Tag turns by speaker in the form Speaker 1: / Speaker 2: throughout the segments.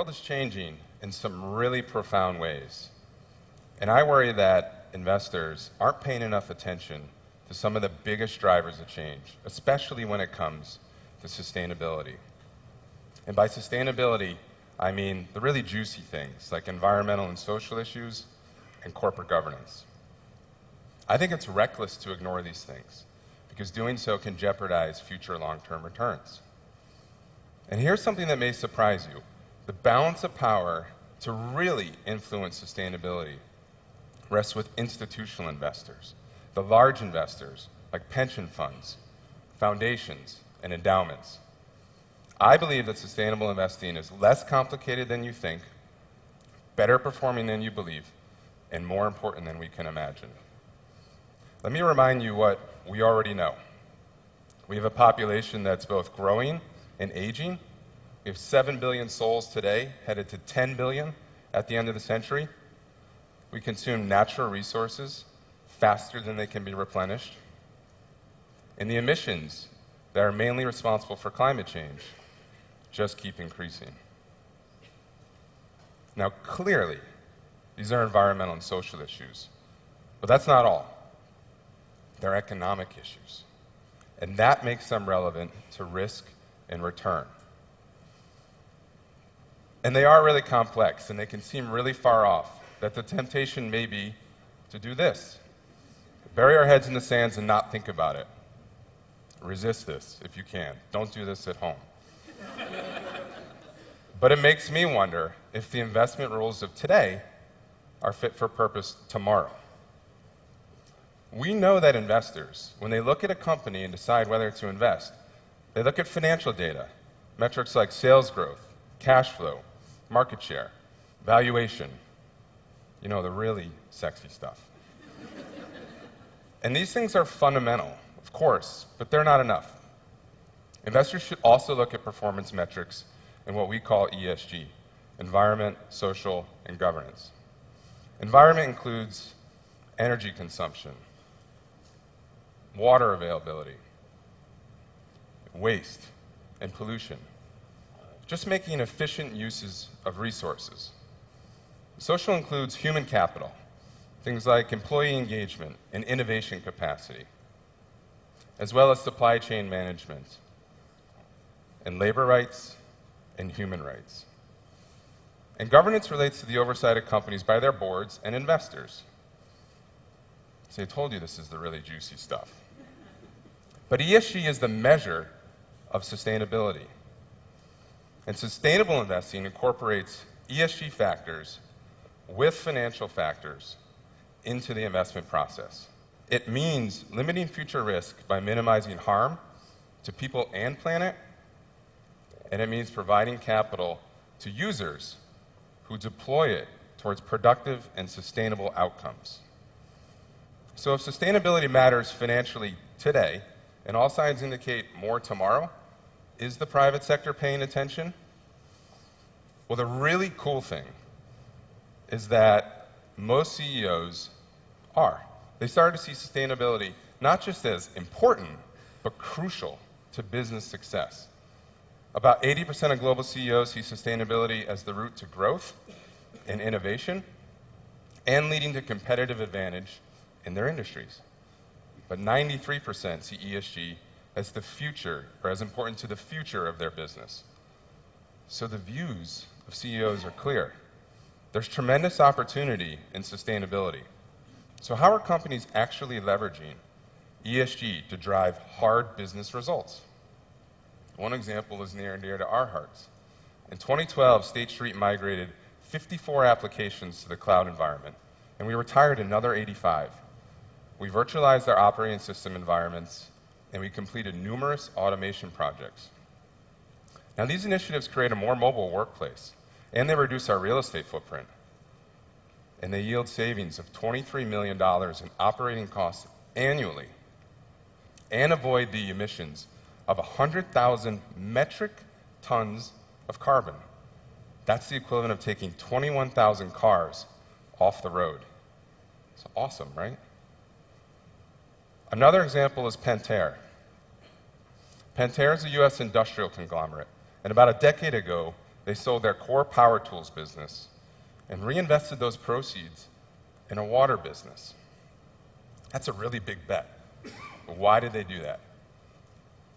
Speaker 1: world is changing in some really profound ways. And I worry that investors aren't paying enough attention to some of the biggest drivers of change, especially when it comes to sustainability. And by sustainability, I mean the really juicy things like environmental and social issues and corporate governance. I think it's reckless to ignore these things because doing so can jeopardize future long-term returns. And here's something that may surprise you. The balance of power to really influence sustainability rests with institutional investors, the large investors like pension funds, foundations, and endowments. I believe that sustainable investing is less complicated than you think, better performing than you believe, and more important than we can imagine. Let me remind you what we already know. We have a population that's both growing and aging. We have 7 billion souls today, headed to 10 billion at the end of the century. We consume natural resources faster than they can be replenished. And the emissions that are mainly responsible for climate change just keep increasing. Now, clearly, these are environmental and social issues, but that's not all. They're economic issues, and that makes them relevant to risk and return. And they are really complex, and they can seem really far off, that the temptation may be to do this. Bury our heads in the sands and not think about it. Resist this if you can. Don't do this at home. But it makes me wonder if the investment rules of today are fit for purpose tomorrow. We know that investors, when they look at a company and decide whether to invest, they look at financial data, metrics like sales growth, cash flow, market share, valuation, you know, the really sexy stuff. And these things are fundamental, of course, but they're not enough. Investors should also look at performance metrics in what we call ESG, environment, social, and governance. Environment includes energy consumption, water availability, waste, and pollution. Just making efficient uses of resources. Social includes human capital, things like employee engagement and innovation capacity, as well as supply chain management, and labor rights and human rights. And governance relates to the oversight of companies by their boards and investors. So I told you this is the really juicy stuff. But ESG is the measure of sustainability. And sustainable investing incorporates ESG factors with financial factors into the investment process. It means limiting future risk by minimizing harm to people and planet, and it means providing capital to users who deploy it towards productive and sustainable outcomes. So if sustainability matters financially today, and all signs indicate more tomorrow, is the private sector paying attention? Well, the really cool thing is that most CEOs are. They started to see sustainability not just as important, but crucial to business success. About 80% of global CEOs see sustainability as the route to growth and innovation and leading to competitive advantage in their industries. But 93% see ESG as the future, or as important to the future of their business. So the views of CEOs are clear. There's tremendous opportunity in sustainability. So how are companies actually leveraging ESG to drive hard business results? One example is near and dear to our hearts. In 2012, State Street migrated 54 applications to the cloud environment, and we retired another 85. We virtualized our operating system environments, and we completed numerous automation projects. Now, these initiatives create a more mobile workplace, and they reduce our real estate footprint. And they yield savings of $23 million in operating costs annually, and avoid the emissions of 100,000 metric tons of carbon. That's the equivalent of taking 21,000 cars off the road. It's awesome, right? Another example is Pentair. Pentair is a US industrial conglomerate, and about a decade ago, they sold their core power tools business and reinvested those proceeds in a water business. That's a really big bet. But why did they do that?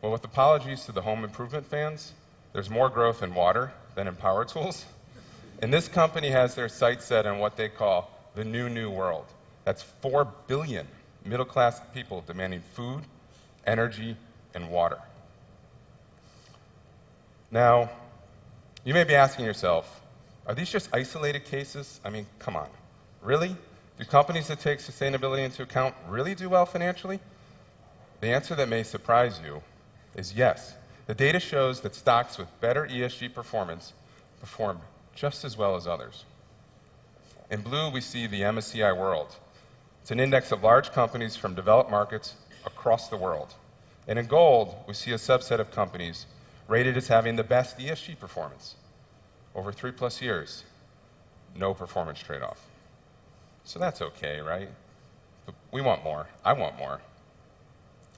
Speaker 1: Well, with apologies to the home improvement fans, there's more growth in water than in power tools. And this company has their sights set on what they call the new world. That's 4 billion middle-class people demanding food, energy, and water. Now, you may be asking yourself, are these just isolated cases? I mean, come on. Really? Do companies that take sustainability into account really do well financially? The answer that may surprise you is yes. The data shows that stocks with better ESG performance perform just as well as others. In blue, we see the MSCI World. It's an index of large companies from developed markets across the world. And in gold, we see a subset of companies rated as having the best ESG performance. Over 3+ years, no performance trade-off. So that's okay, right? But we want more. I want more.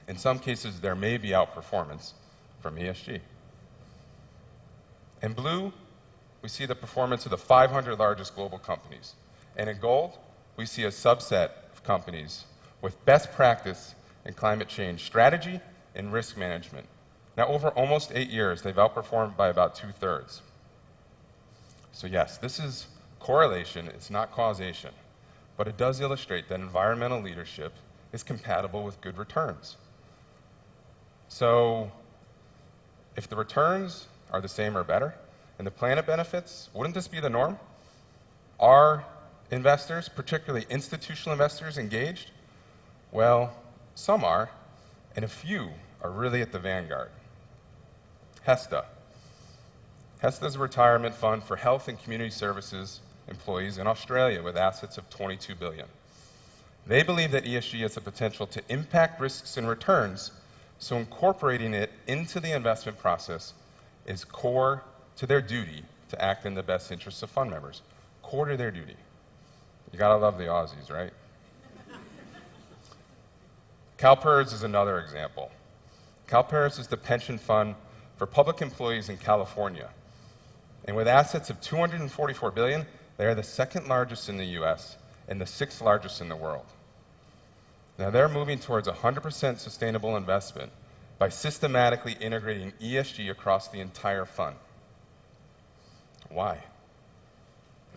Speaker 1: In some cases, there may be outperformance from ESG. In blue, we see the performance of the 500 largest global companies. And in gold, we see a subset of companies with best practice in climate change strategy and risk management. Now, over almost 8 years, they've outperformed by about 2/3. So yes, this is correlation, it's not causation, but it does illustrate that environmental leadership is compatible with good returns. So if the returns are the same or better, and the planet benefits, wouldn't this be the norm? Are investors, particularly institutional investors, engaged? Well, some are, and a few are really at the vanguard. HESTA. HESTA is a retirement fund for health and community services employees in Australia with assets of $22 billion. They believe that ESG has the potential to impact risks and returns, so incorporating it into the investment process is core to their duty to act in the best interests of fund members. Core to their duty. You gotta love the Aussies, right? CalPERS is another example. CalPERS is the pension fund for public employees in California. And with assets of $244 billion, they are the second largest in the US and the 6th largest in the world. Now they're moving towards 100% sustainable investment by systematically integrating ESG across the entire fund. Why?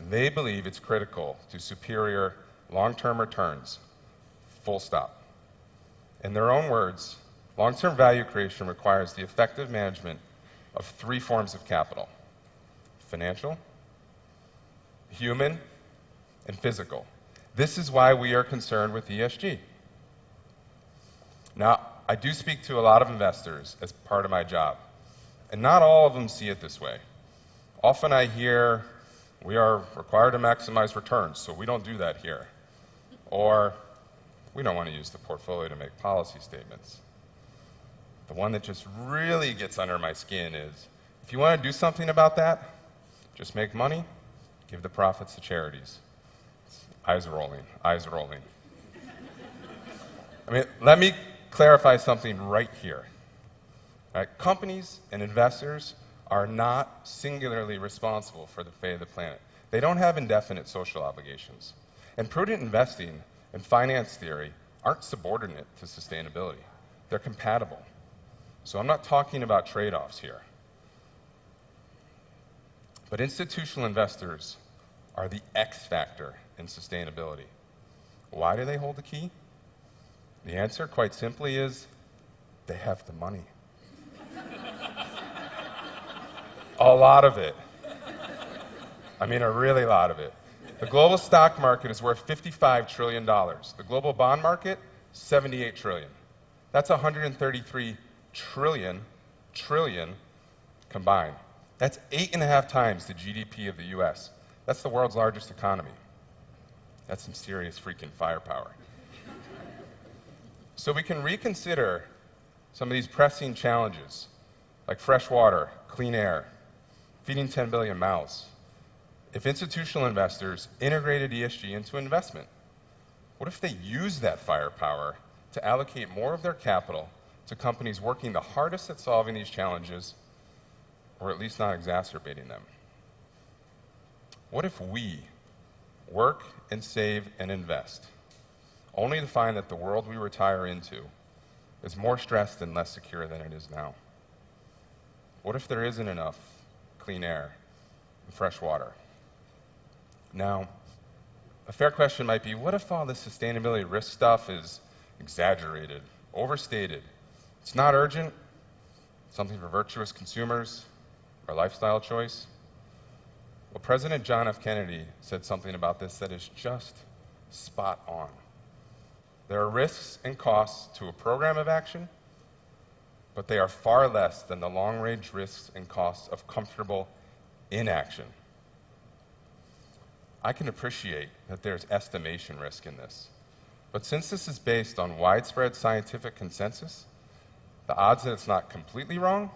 Speaker 1: They believe it's critical to superior long-term returns, full stop. In their own words, long-term value creation requires the effective management of 3 forms of capital: financial, human, and physical. This is why we are concerned with ESG. Now, I do speak to a lot of investors as part of my job, and not all of them see it this way. Often I hear, we are required to maximize returns, so we don't do that here. Or, we don't want to use the portfolio to make policy statements. The one that just really gets under my skin is, if you want to do something about that, just make money, give the profits to charities. Eyes rolling, eyes rolling. I mean, let me clarify something right here. Right? Companies and investors are not singularly responsible for the fate of the planet. They don't have indefinite social obligations. And prudent investing and finance theory aren't subordinate to sustainability. They're compatible. So I'm not talking about trade-offs here. But institutional investors are the X factor in sustainability. Why do they hold the key? The answer, quite simply, is they have the money. A lot of it. I mean, a really lot of it. The global stock market is worth $55 trillion. The global bond market, $78 trillion. That's 133 trillion combined. That's 8.5 times the GDP of the US. That's the world's largest economy. That's some serious freaking firepower. So we can reconsider some of these pressing challenges, like fresh water, clean air, feeding 10 billion mouths, if institutional investors integrated ESG into investment. What if they use that firepower to allocate more of their capital to companies working the hardest at solving these challenges, or at least not exacerbating them? What if we work and save and invest, only to find that the world we retire into is more stressed and less secure than it is now? What if there isn't enough clean air and fresh water? Now, a fair question might be, what if all this sustainability risk stuff is exaggerated, overstated? It's not urgent, something for virtuous consumers, or lifestyle choice? Well, President John F. Kennedy said something about this that is just spot on. There are risks and costs to a program of action, but they are far less than the long-range risks and costs of comfortable inaction. I can appreciate that there's estimation risk in this, but since this is based on widespread scientific consensus, the odds that it's not completely wrong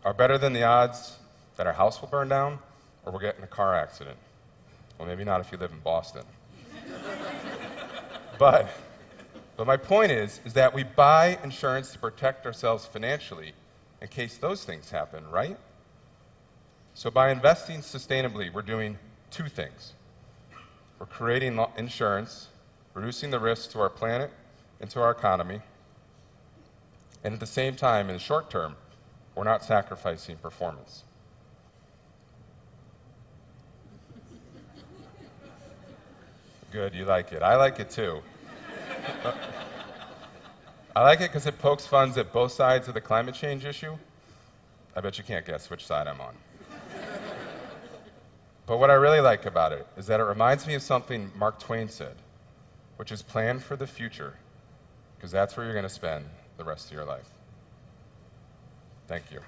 Speaker 1: are better than the odds that our house will burn down or we'll get in a car accident. Well, maybe not if you live in Boston. But my point is that we buy insurance to protect ourselves financially in case those things happen, right? So by investing sustainably, we're doing two things. We're creating insurance, reducing the risk to our planet and to our economy, and at the same time, in the short term, we're not sacrificing performance. Good, you like it. I like it too. I like it because it pokes fun at both sides of the climate change issue. I bet you can't guess which side I'm on. But what I really like about it is that it reminds me of something Mark Twain said, which is plan for the future, because that's where you're going to spend the rest of your life. Thank you.